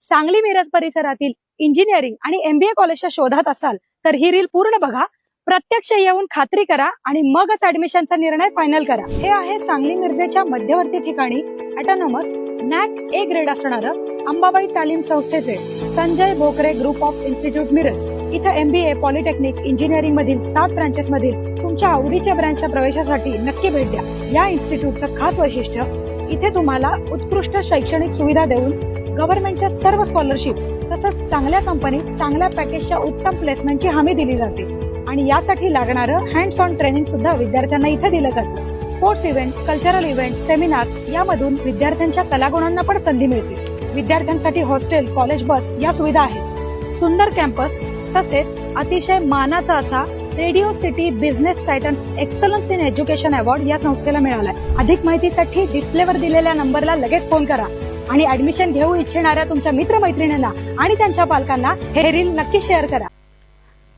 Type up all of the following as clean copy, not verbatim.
सांगली मिरज परिसरातील इंजिनिअरिंग आणि MBA कॉलेजच्या शोधात असाल तर ही रील पूर्ण बघा, प्रत्यक्ष येऊन खात्री करा आणि मगच ऍडमिशनचा निर्णय फायनल करा। हे आहे सांगली मिरजेच्या मध्यवर्ती ठिकाणी ऑटोनॉमस NAC A ग्रेड असणारं अंबाबाई तालीम संस्थेचे Sanjay Bhokare group of institute Miraj. इथे MBA, पॉलिटेक्निक, इंजिनिअरिंग मधील 7 ब्रांचेस मधील तुमच्या आवडीच्या ब्रांचच्या प्रवेशासाठी नक्की भेट द्या। या इन्स्टिट्यूटचं खास वैशिष्ट्य, इथे तुम्हाला उत्कृष्ट शैक्षणिक सुविधा देऊन गव्हर्नमेंटच्या सर्व स्कॉलरशिप तसंच चांगल्या कंपनीत चांगल्या पॅकेजच्या उत्तम प्लेसमेंटची हमी दिली जाते आणि यासाठी लागणारं हँड्स ऑन ट्रेनिंग सुद्धा विद्यार्थ्यांना इथे दिलं जातं। Sports event, cultural event, seminars यामधून विद्यार्थ्यांच्या कलागुणांना पण संधी मिळते। विद्यार्थ्यांसाठी हॉस्टेल, कॉलेज बस या सुविधा आहेत। सुंदर कॅम्पस तसेच अतिशय मानाचा असा radio city business Titans excellence in education award या संस्थेला मिळालाय। अधिक माहितीसाठी डिस्प्लेवर दिलेल्या नंबरला लगेच फोन करा आणि ऍडमिशन घेऊ इच्छिणाऱ्या तुमच्या मित्रमैत्रिणींना आणि त्यांच्या पालकांना हे रील नक्की शेअर करा।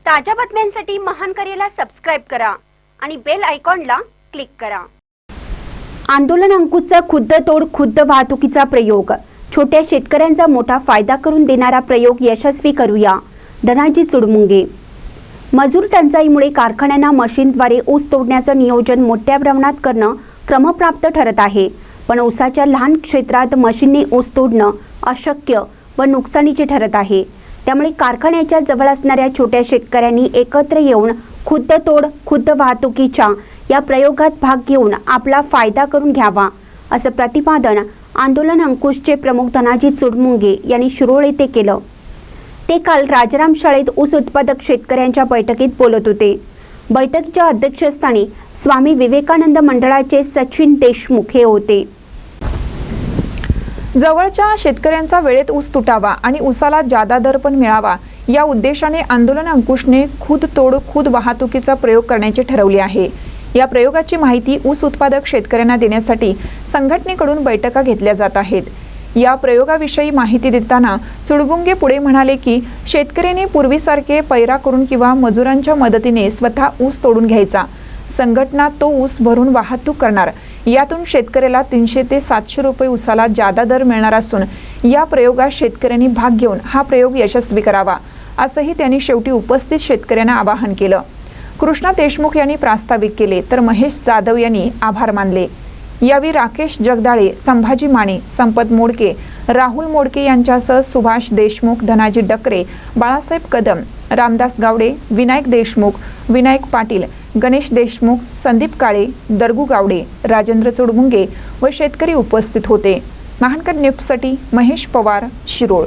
ताज्या बातम्यांसाठी महान करेला सबस्क्राइब करा आणि बेल आयकॉनला क्लिक करा। आंदोलन अंकुशचा खुद्द तोड खुद्द वाहतुकीचा प्रयोग, छोट्या शेतकऱ्यांचा मोठा फायदा करून देणारा प्रयोग यशस्वी करूया। धनाजी चुडमुंगे। मजूर टंचाईमुळे कारखान्यांना मशीनद्वारे ऊस तोडण्याचं नियोजन मोठ्या प्रमाणात करणं क्रमप्राप्त ठरत आहे, पण ऊसाच्या लहान क्षेत्रात मशीनने ऊस तोडणं अशक्य व नुकसानीचे ठरत आहे। त्यामुळे कारखान्याच्या जवळ असणाऱ्या छोट्या शेतकऱ्यांनी एकत्र येऊन खुद्द तोड खुद्द वाहतुकीच्या या प्रयोगात भाग घेऊन आपला फायदा करून घ्यावा, असं प्रतिपादन आंदोलन अंकुशचे प्रमुख धनाजी चुडमुंगे यांनी शिरोळ येथे केलं। ते काल राजाराम शाळेत ऊस उत्पादक शेतकऱ्यांच्या बैठकीत बोलत होते। बैठकीच्या अध्यक्षस्थानी स्वामी विवेकानंद मंडळाचे सचिन देशमुख हे होते। जवळच्या शेतकऱ्यांचा वेळेत ऊस तुटावा आणि ऊसाला जादा दर पण मिळावा या उद्देशाने आंदोलन अंकुशने खुद तोड खुद वाहतुकीचा प्रयोग करण्याचे ठरवले आहे। या प्रयोगाची माहिती ऊस उत्पादक शेतकऱ्यांना देण्यासाठी संघटनेकडून बैठका घेतल्या जात आहेत। या प्रयोगाविषयी माहिती देताना चुडमुंगे पुढे म्हणाले की शेतकऱ्यांनी पूर्वीसारखे पैरा करून किंवा मजुरांच्या मदतीने स्वतः ऊस तोडून घ्यायचा, संघटना तो ऊस भरून वाहतूक करणार, यातून शेतकऱ्याला 300 ते 700 रुपये ऊसाला जादा दर मिळणार असून या प्रयोगात शेतकऱ्यांनी भाग घेऊन हा प्रयोग यशस्वी करावा, असंही त्यांनी शेवटी उपस्थित शेतकऱ्यांना आवाहन केलं। कृष्णा देशमुख यांनी प्रास्ताविक केले तर महेश जाधव यांनी आभार मानले। यावेळी राकेश जगदाळे, संभाजी माने, संपत मोडके, राहुल मोडके यांच्यासह सुभाष देशमुख, धनाजी डकरे, बाळासाहेब कदम, रामदास गावडे, विनायक देशमुख, विनायक पाटील, गणेश देशमुख, संदीप काळे, दरगू गावडे, राजेंद्र चुडमुंगे व शेतकरी उपस्थित होते। महानकर न्यूजसाठी महेश पवार, शिरोळ।